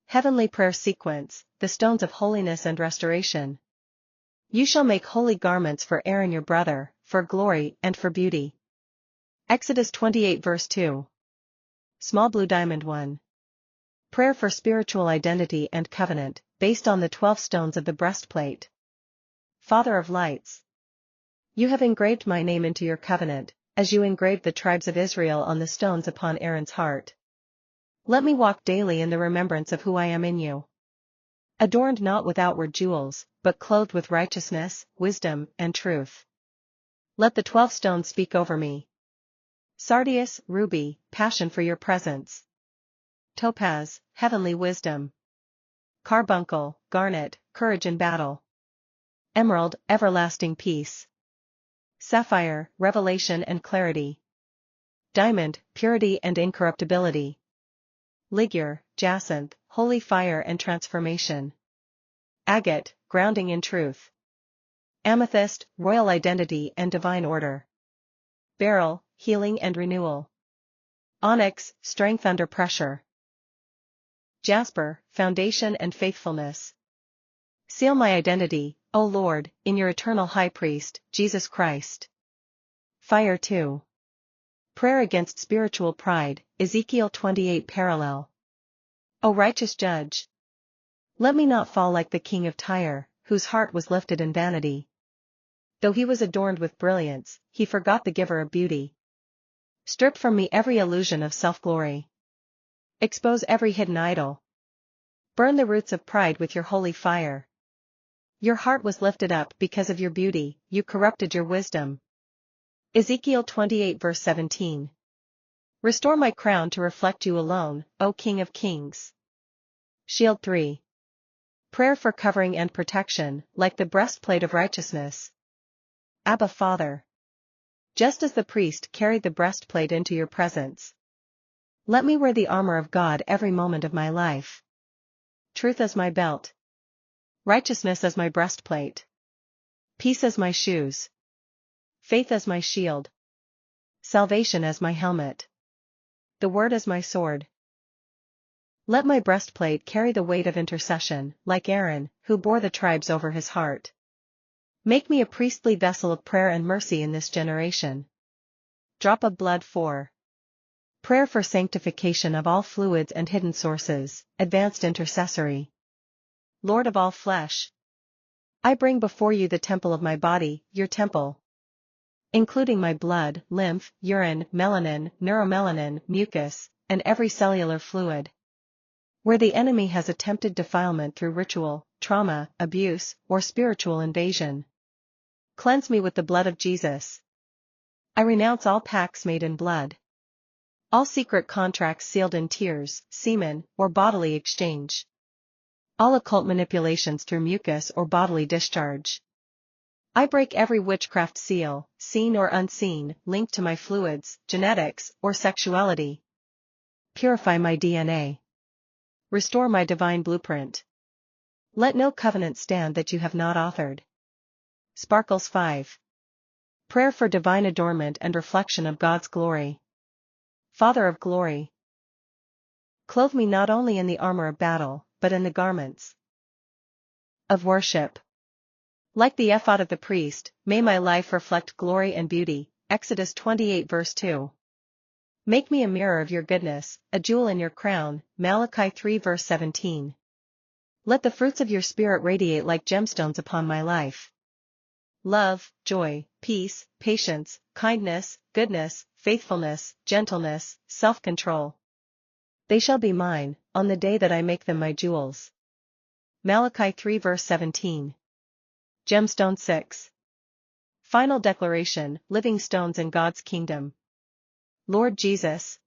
Heavenly prayer sequence, the stones of holiness and restoration. You shall make holy garments for Aaron your brother, for glory and for beauty. Exodus 28 verse 2. Small blue diamond 1. Prayer for spiritual identity and covenant, based on the 12 stones of the breastplate. Father of lights. You have engraved my name into your covenant, as you engraved the tribes of Israel on the stones upon Aaron's heart. Let me walk daily in the remembrance of who I am in you. Adorned not with outward jewels, but clothed with righteousness, wisdom, and truth. Let the 12 stones speak over me. Sardius, ruby, passion for your presence. Topaz, heavenly wisdom. Carbuncle, garnet, courage in battle. Emerald, everlasting peace. Sapphire, revelation and clarity. Diamond, purity and incorruptibility. Ligure, jacinth, holy fire and transformation. Agate, grounding in truth. Amethyst, royal identity and divine order. Beryl, healing and renewal. Onyx, strength under pressure. Jasper, foundation and faithfulness. Seal my identity, O Lord, in your eternal High Priest, Jesus Christ. Fire 2. Prayer against spiritual pride, Ezekiel 28 parallel. O righteous judge. Let me not fall like the king of Tyre, whose heart was lifted in vanity. Though he was adorned with brilliance, he forgot the giver of beauty. Strip from me every illusion of self-glory. Expose every hidden idol. Burn the roots of pride with your holy fire. Your heart was lifted up because of your beauty, you corrupted your wisdom. Ezekiel 28 verse 17. Restore my crown to reflect you alone, O King of Kings. Shield 3. Prayer for covering and protection, like the breastplate of righteousness. Abba Father. Just as the priest carried the breastplate into your presence. Let me wear the armor of God every moment of my life. Truth as my belt. Righteousness as my breastplate. Peace as my shoes. Faith as my shield. Salvation as my helmet. The word as my sword. Let my breastplate carry the weight of intercession, like Aaron, who bore the tribes over his heart. Make me a priestly vessel of prayer and mercy in this generation. Drop of blood 4. Prayer for sanctification of all fluids and hidden sources, advanced intercessory. Lord of all flesh. I bring before you the temple of my body, your temple. Including my blood, lymph, urine, melanin, neuromelanin, mucus, and every cellular fluid. Where the enemy has attempted defilement through ritual, trauma, abuse, or spiritual invasion. Cleanse me with the blood of Jesus. I renounce all pacts made in blood. All secret contracts sealed in tears, semen, or bodily exchange. All occult manipulations through mucus or bodily discharge. I break every witchcraft seal, seen or unseen, linked to my fluids, genetics, or sexuality. Purify my DNA. Restore my divine blueprint. Let no covenant stand that you have not authored. Sparkles 5. Prayer for divine adornment and reflection of God's glory. Father of glory. Clothe me not only in the armor of battle, but in the garments of worship. Like the ephod of the priest, may my life reflect glory and beauty. Exodus 28 verse 2. Make me a mirror of your goodness, a jewel in your crown. Malachi 3 verse 17. Let the fruits of your spirit radiate like gemstones upon my life. Love, joy, peace, patience, kindness, goodness, faithfulness, gentleness, self-control. They shall be mine, on the day that I make them my jewels. Malachi 3 verse 17. Gemstone 6. Final declaration, living stones in God's kingdom. Lord Jesus.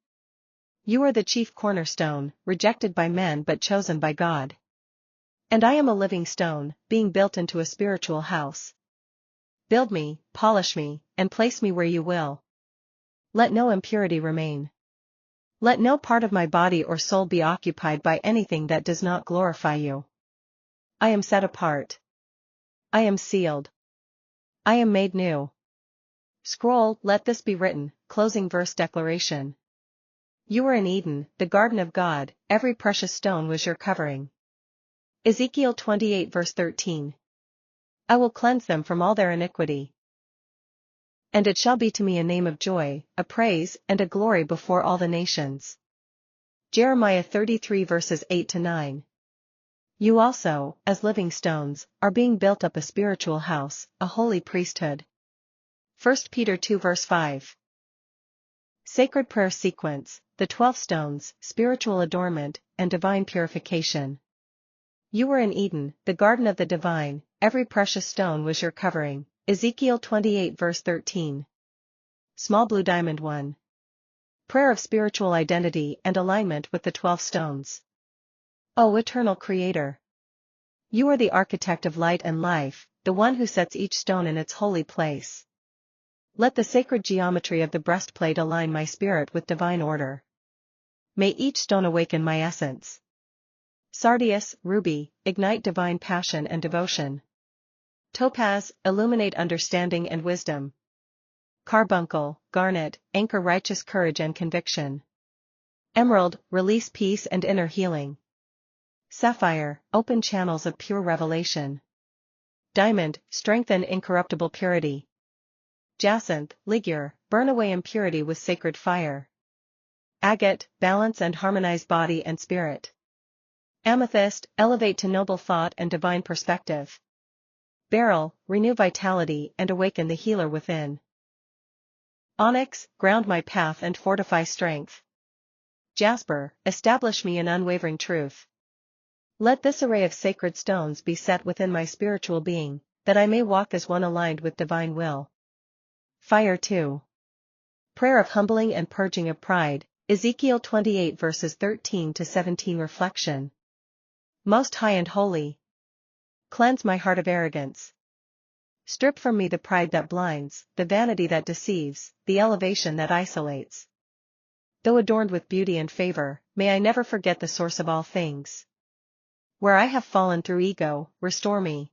You are the chief cornerstone, rejected by men but chosen by God. And I am a living stone, being built into a spiritual house. Build me, polish me, and place me where you will. Let no impurity remain. Let no part of my body or soul be occupied by anything that does not glorify you. I am set apart. I am sealed. I am made new. Scroll, let this be written, closing verse declaration. You were in Eden, the garden of God, every precious stone was your covering. Ezekiel 28 verse 13. I will cleanse them from all their iniquity. And it shall be to me a name of joy, a praise, and a glory before all the nations. Jeremiah 33 verses 8-9. You also, as living stones, are being built up a spiritual house, a holy priesthood. 1 Peter 2 verse 5. Sacred prayer sequence, the 12 stones, spiritual adornment, and divine purification. You were in Eden, the garden of the divine, every precious stone was your covering. Ezekiel 28 verse 13. Small blue diamond 1. Prayer of spiritual identity and alignment with the 12 stones. O eternal Creator! You are the architect of light and life, the one who sets each stone in its holy place. Let the sacred geometry of the breastplate align my spirit with divine order. May each stone awaken my essence. Sardius, ruby, ignite divine passion and devotion. Topaz, illuminate understanding and wisdom. Carbuncle, garnet, anchor righteous courage and conviction. Emerald, release peace and inner healing. Sapphire, open channels of pure revelation. Diamond, strengthen incorruptible purity. Jacinth, ligure, burn away impurity with sacred fire. Agate, balance and harmonize body and spirit. Amethyst, elevate to noble thought and divine perspective. Beryl, renew vitality and awaken the healer within. Onyx, ground my path and fortify strength. Jasper, establish me in unwavering truth. Let this array of sacred stones be set within my spiritual being, that I may walk as one aligned with divine will. Fire 2. Prayer of humbling and purging of pride, Ezekiel 28 verses 13-17 reflection. Most high and holy, cleanse my heart of arrogance. Strip from me the pride that blinds, the vanity that deceives, the elevation that isolates. Though adorned with beauty and favor, may I never forget the source of all things. Where I have fallen through ego, restore me.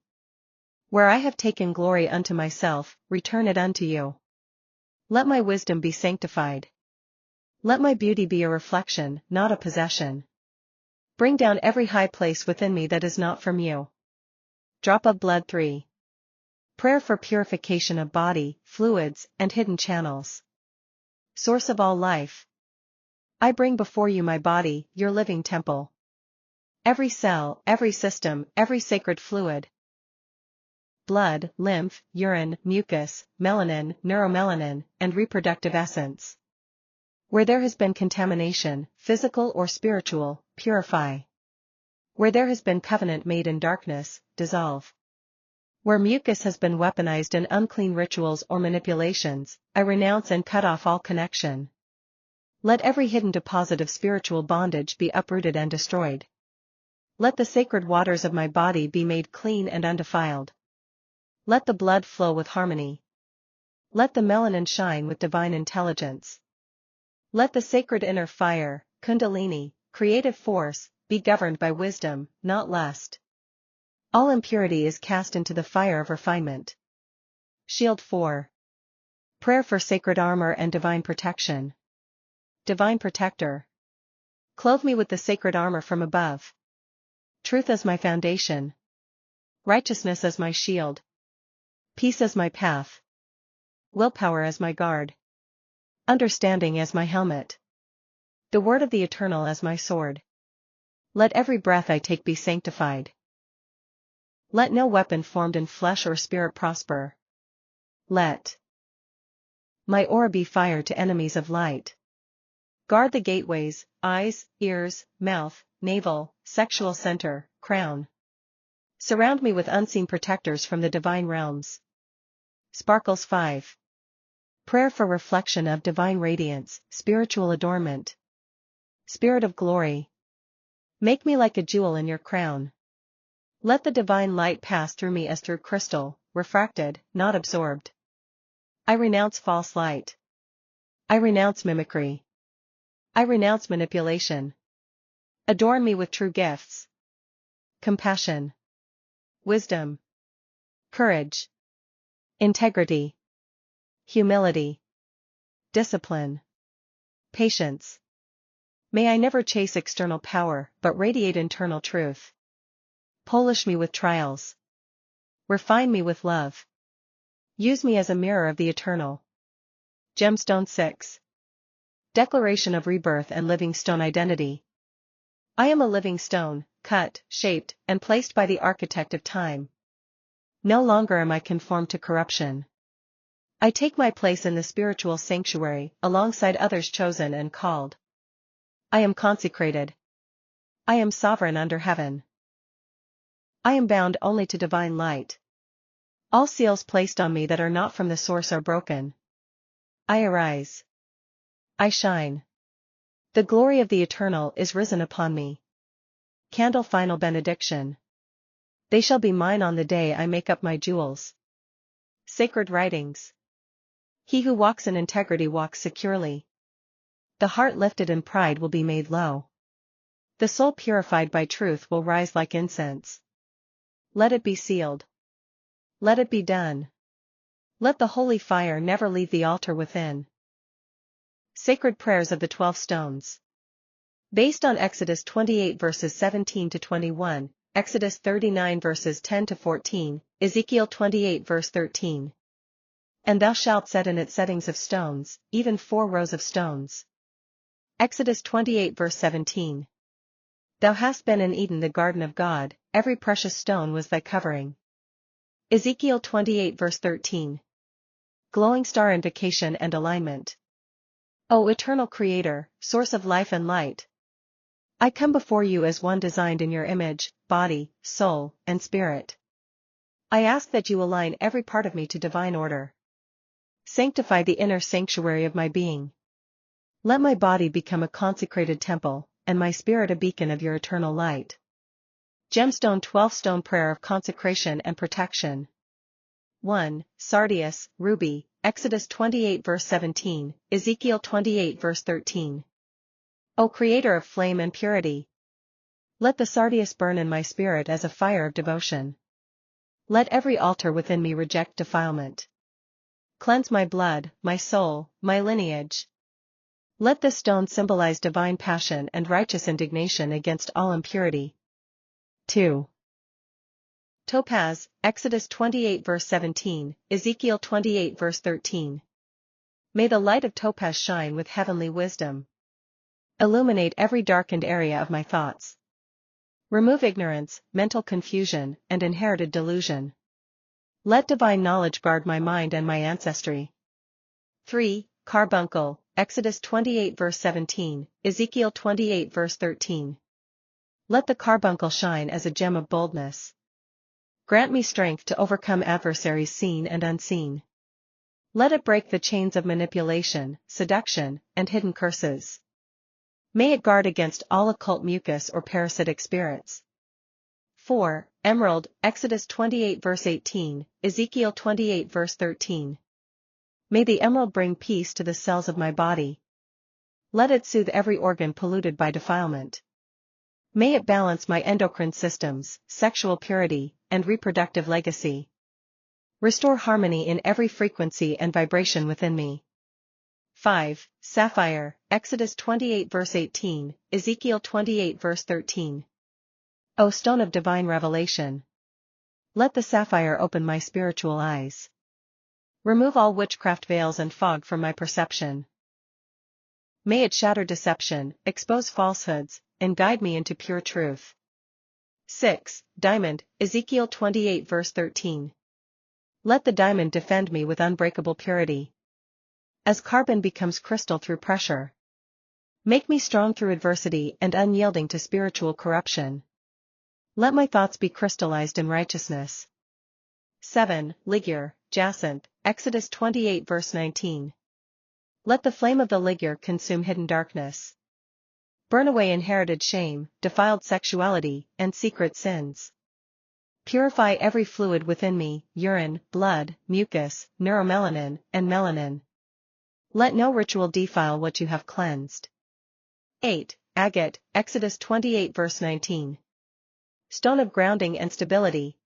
Where I have taken glory unto myself, return it unto you. Let my wisdom be sanctified. Let my beauty be a reflection, not a possession. Bring down every high place within me that is not from you. Drop of blood 3. Prayer for purification of body, fluids, and hidden channels. Source of all life. I bring before you my body, your living temple. Every cell, every system, every sacred fluid. Blood, lymph, urine, mucus, melanin, neuromelanin, and reproductive essence. Where there has been contamination, physical or spiritual, purify. Where there has been covenant made in darkness, dissolve. Where mucus has been weaponized in unclean rituals or manipulations, I renounce and cut off all connection. Let every hidden deposit of spiritual bondage be uprooted and destroyed. Let the sacred waters of my body be made clean and undefiled. Let the blood flow with harmony. Let the melanin shine with divine intelligence. Let the sacred inner fire, kundalini, creative force, be governed by wisdom, not lust. All impurity is cast into the fire of refinement. Shield 4. Prayer for sacred armor and divine protection. Divine Protector, clothe me with the sacred armor from above. Truth as my foundation. Righteousness as my shield. Peace as my path. Willpower as my guard. Understanding as my helmet. The word of the Eternal as my sword. Let every breath I take be sanctified. Let no weapon formed in flesh or spirit prosper. Let my aura be fire to enemies of light. Guard the gateways, eyes, ears, mouth, navel, sexual center, crown. Surround me with unseen protectors from the divine realms. Sparkles 5. Prayer for reflection of divine radiance, spiritual adornment. Spirit of glory, make me like a jewel in your crown. Let the divine light pass through me as through crystal, refracted, not absorbed. I renounce false light. I renounce mimicry. I renounce manipulation. Adorn me with true gifts. Compassion. Wisdom. Courage. Integrity. Humility. Discipline. Patience. May I never chase external power, but radiate internal truth. Polish me with trials. Refine me with love. Use me as a mirror of the eternal. Gemstone 6. Declaration of Rebirth and Living Stone Identity. I am a living stone, cut, shaped, and placed by the architect of time. No longer am I conformed to corruption. I take my place in the spiritual sanctuary, alongside others chosen and called. I am consecrated. I am sovereign under heaven. I am bound only to divine light. All seals placed on me that are not from the source are broken. I arise. I shine. The glory of the eternal is risen upon me. Candle final benediction. They shall be mine on the day I make up my jewels. Sacred writings. He who walks in integrity walks securely. The heart lifted in pride will be made low. The soul purified by truth will rise like incense. Let it be sealed. Let it be done. Let the holy fire never leave the altar within. Sacred Prayers of the 12 Stones. Based on Exodus 28 verses 17 to 21, Exodus 39 verses 10 to 14, Ezekiel 28 verse 13. And thou shalt set in it settings of stones, even 4 rows of stones. Exodus 28 verse 17. Thou hast been in Eden, the garden of God, every precious stone was thy covering. Ezekiel 28 verse 13. Glowing star indication and alignment. O eternal Creator, source of life and light, I come before you as one designed in your image, body, soul, and spirit. I ask that you align every part of me to divine order. Sanctify the inner sanctuary of my being. Let my body become a consecrated temple, and my spirit a beacon of your eternal light. Gemstone 12 Stone Prayer of Consecration and Protection. 1. Sardius, ruby, Exodus 28 verse 17, Ezekiel 28 verse 13. O Creator of flame and purity, let the sardius burn in my spirit as a fire of devotion. Let every altar within me reject defilement. Cleanse my blood, my soul, my lineage. Let this stone symbolize divine passion and righteous indignation against all impurity. 2. Topaz, Exodus 28 verse 17, Ezekiel 28 verse 13. May the light of topaz shine with heavenly wisdom. Illuminate every darkened area of my thoughts. Remove ignorance, mental confusion, and inherited delusion. Let divine knowledge guard my mind and my ancestry. 3. Carbuncle, Exodus 28 verse 17, Ezekiel 28 verse 13. Let the carbuncle shine as a gem of boldness. Grant me strength to overcome adversaries seen and unseen. Let it break the chains of manipulation, seduction, and hidden curses. May it guard against all occult mucus or parasitic spirits. 4. Emerald, Exodus 28 verse 18, Ezekiel 28 verse 13. May the emerald bring peace to the cells of my body. Let it soothe every organ polluted by defilement. May it balance my endocrine systems, sexual purity, and reproductive legacy. Restore harmony in every frequency and vibration within me. 5. Sapphire, Exodus 28 verse 18, Ezekiel 28 verse 13. O stone of divine revelation, let the sapphire open my spiritual eyes. Remove all witchcraft veils and fog from my perception. May it shatter deception, expose falsehoods, and guide me into pure truth. 6. Diamond, Ezekiel 28 verse 13. Let the diamond defend me with unbreakable purity. As carbon becomes crystal through pressure. Make me strong through adversity and unyielding to spiritual corruption. Let my thoughts be crystallized in righteousness. 7. Ligure, Jacinth, Exodus 28 verse 19. Let the flame of the ligure consume hidden darkness. Burn away inherited shame, defiled sexuality, and secret sins. Purify every fluid within me, urine, blood, mucus, neuromelanin, and melanin. Let no ritual defile what you have cleansed. 8. Agate, Exodus 28 verse 19. Stone of grounding and stability.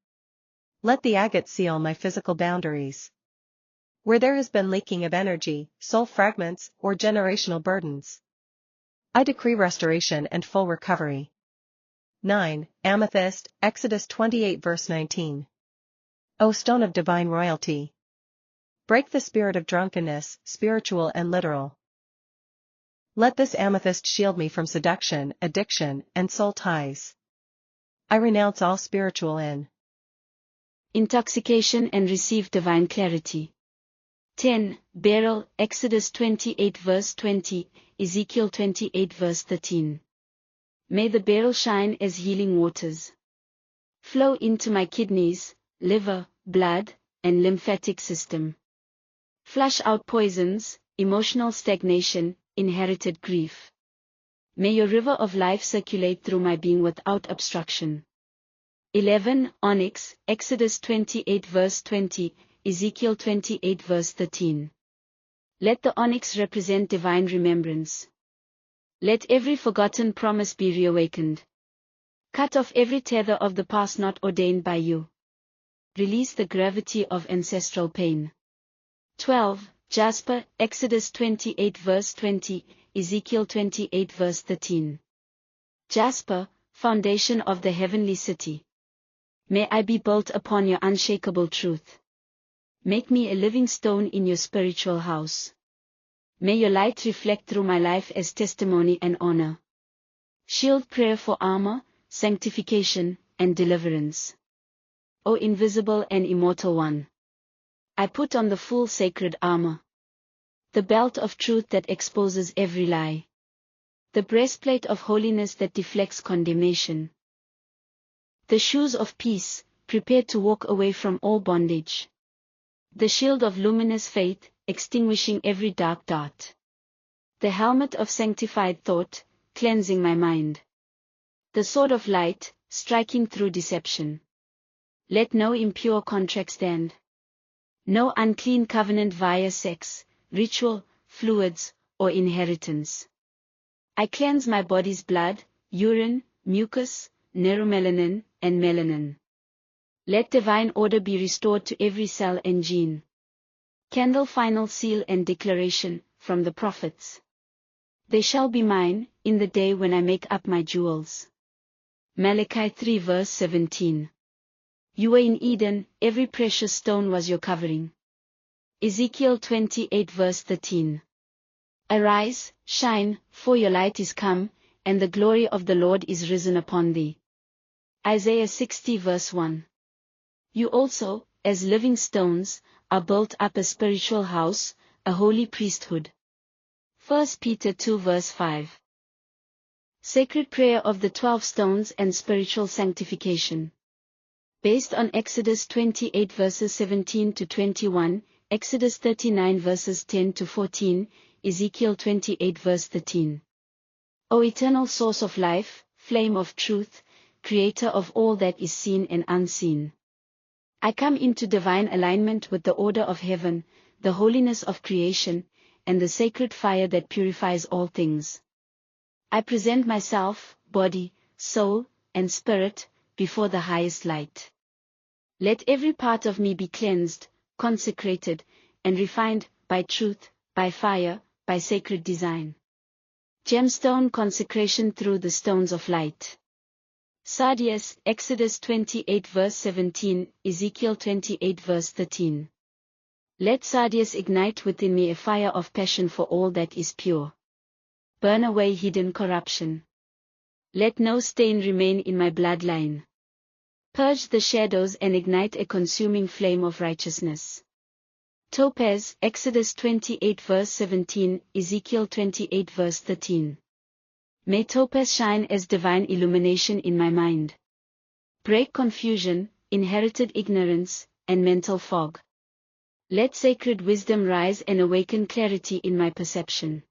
Let the agate seal my physical boundaries. Where there has been leaking of energy, soul fragments, or generational burdens. I decree restoration and full recovery. 9. Amethyst, Exodus 28 verse 19. O stone of divine royalty! Break the spirit of drunkenness, spiritual and literal. Let this amethyst shield me from seduction, addiction, and soul ties. I renounce all spiritual intoxication and receive divine clarity. 10. Beryl, Exodus 28 verse 20, Ezekiel 28 verse 13. May the beryl shine as healing waters. Flow into my kidneys, liver, blood, and lymphatic system. Flush out poisons, emotional stagnation, inherited grief. May your river of life circulate through my being without obstruction. 11. Onyx, Exodus 28 verse 20, Ezekiel 28 verse 13. Let the onyx represent divine remembrance. Let every forgotten promise be reawakened. Cut off every tether of the past not ordained by you. Release the gravity of ancestral pain. 12. Jasper, Exodus 28 verse 20, Ezekiel 28 verse 13. Jasper, foundation of the heavenly city. May I be built upon your unshakable truth. Make me a living stone in your spiritual house. May your light reflect through my life as testimony and honor. Shield prayer for armor, sanctification, and deliverance. O invisible and immortal one! I put on the full sacred armor. The belt of truth that exposes every lie. The breastplate of holiness that deflects condemnation. The shoes of peace, prepared to walk away from all bondage. The shield of luminous faith, extinguishing every dark dart. The helmet of sanctified thought, cleansing my mind. The sword of light, striking through deception. Let no impure contract stand. No unclean covenant via sex, ritual, fluids, or inheritance. I cleanse my body's blood, urine, mucus, neuromelanin, and melanin. Let divine order be restored to every cell and gene. Candle final seal and declaration, from the prophets. They shall be mine, in the day when I make up my jewels. Malachi 3 verse 17. You were in Eden, every precious stone was your covering. Ezekiel 28 verse 13. Arise, shine, for your light is come, and the glory of the Lord is risen upon thee. Isaiah 60 verse 1. You also, as living stones, are built up a spiritual house, a holy priesthood. 1 Peter 2 verse 5. Sacred prayer of the 12 stones and spiritual sanctification. Based on Exodus 28 verses 17 to 21, Exodus 39 verses 10 to 14, Ezekiel 28 verse 13. O eternal source of life, flame of truth, creator of all that is seen and unseen. I come into divine alignment with the order of heaven, the holiness of creation, and the sacred fire that purifies all things. I present myself, body, soul, and spirit, before the highest light. Let every part of me be cleansed, consecrated, and refined, by truth, by fire, by sacred design. Gemstone consecration through the stones of light. Sardius, Exodus 28 verse 17, Ezekiel 28 verse 13. Let sardius ignite within me a fire of passion for all that is pure. Burn away hidden corruption. Let no stain remain in my bloodline. Purge the shadows and ignite a consuming flame of righteousness. Topaz, Exodus 28 verse 17, Ezekiel 28 verse 13. May topaz shine as divine illumination in my mind. Break confusion, inherited ignorance, and mental fog. Let sacred wisdom rise and awaken clarity in my perception.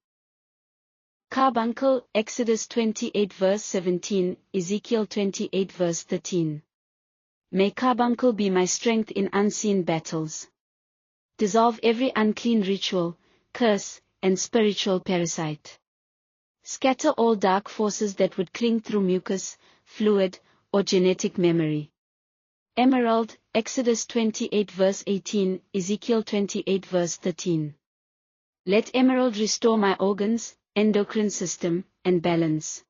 Carbuncle, Exodus 28 verse 17, Ezekiel 28 verse 13. May carbuncle be my strength in unseen battles. Dissolve every unclean ritual, curse, and spiritual parasite. Scatter all dark forces that would cling through mucus, fluid, or genetic memory. Emerald, Exodus 28 verse 18, Ezekiel 28 verse 13. Let emerald restore my organs, endocrine system, and balance.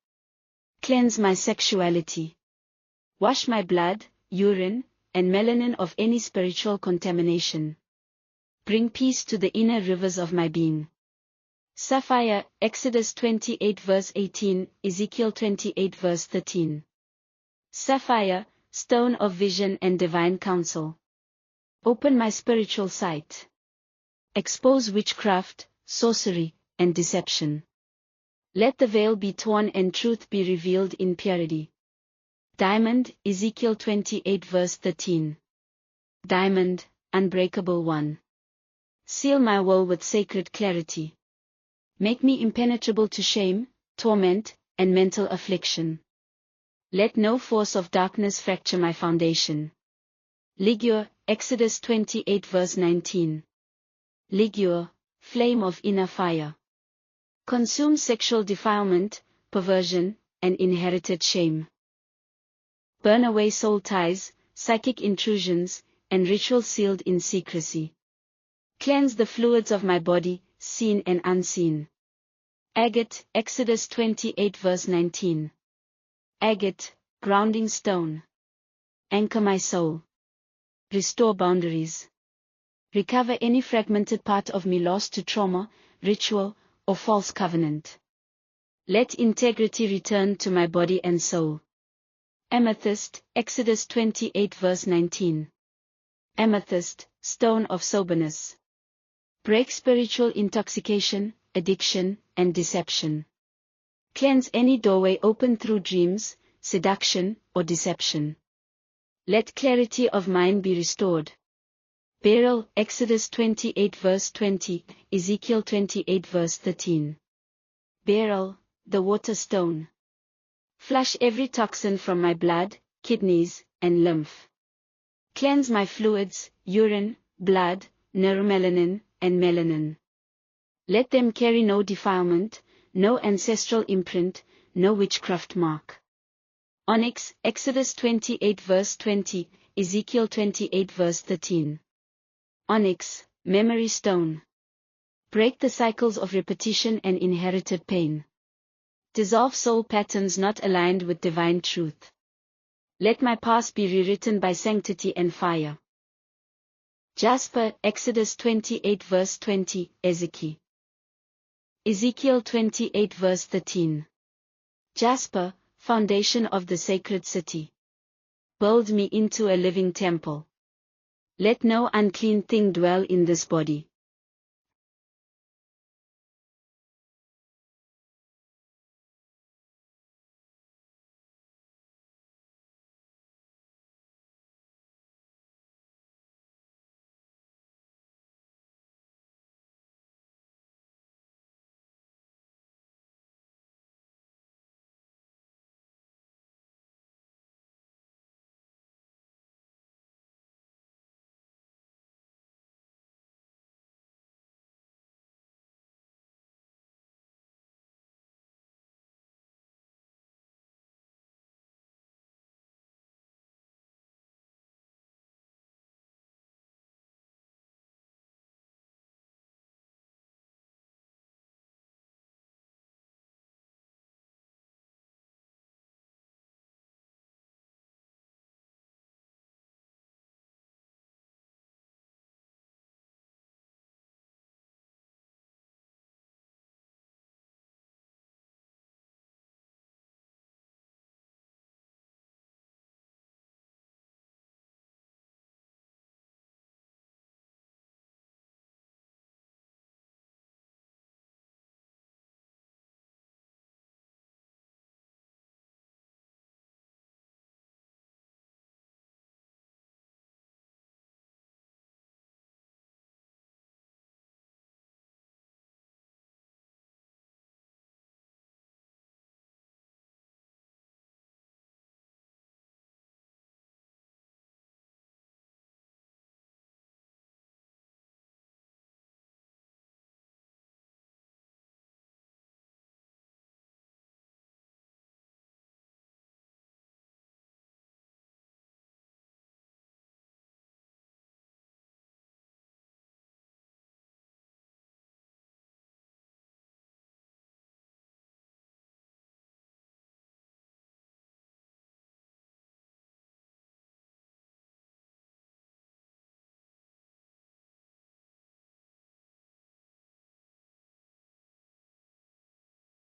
Cleanse my sexuality. Wash my blood, urine, and melanin of any spiritual contamination. Bring peace to the inner rivers of my being. Sapphire, Exodus 28 verse 18, Ezekiel 28 verse 13. Sapphire, stone of vision and divine counsel. Open my spiritual sight. Expose witchcraft, sorcery, and deception. Let the veil be torn and truth be revealed in purity. Diamond, Ezekiel 28 verse 13. Diamond, unbreakable one. Seal my will with sacred clarity. Make me impenetrable to shame, torment, and mental affliction. Let no force of darkness fracture my foundation. Ligure, Exodus 28 verse 19. Ligure, flame of inner fire. Consume sexual defilement, perversion, and inherited shame. Burn away soul ties, psychic intrusions, and rituals sealed in secrecy. Cleanse the fluids of my body, seen and unseen. Agate, Exodus 28 verse 19. Agate, grounding stone. Anchor my soul. Restore boundaries. Recover any fragmented part of me lost to trauma, ritual, or false covenant. Let integrity return to my body and soul. Amethyst, Exodus 28 verse 19. Amethyst, stone of soberness. Break spiritual intoxication, addiction, and deception. Cleanse any doorway open through dreams, seduction, or deception. Let clarity of mind be restored. Beryl, Exodus 28 verse 20, Ezekiel 28 verse 13. Beryl, the water stone. Flush every toxin from my blood, kidneys, and lymph. Cleanse my fluids, urine, blood, neuromelanin, and melanin. Let them carry no defilement, no ancestral imprint, no witchcraft mark. Onyx, Exodus 28 verse 20, Ezekiel 28 verse 13. Onyx, memory stone. Break the cycles of repetition and inherited pain. Dissolve soul patterns not aligned with divine truth. Let my past be rewritten by sanctity and fire. Jasper, Exodus 28 verse 20, Ezekiel. Ezekiel 28 verse 13. Jasper, foundation of the sacred city. Build me into a living temple. Let no unclean thing dwell in this body.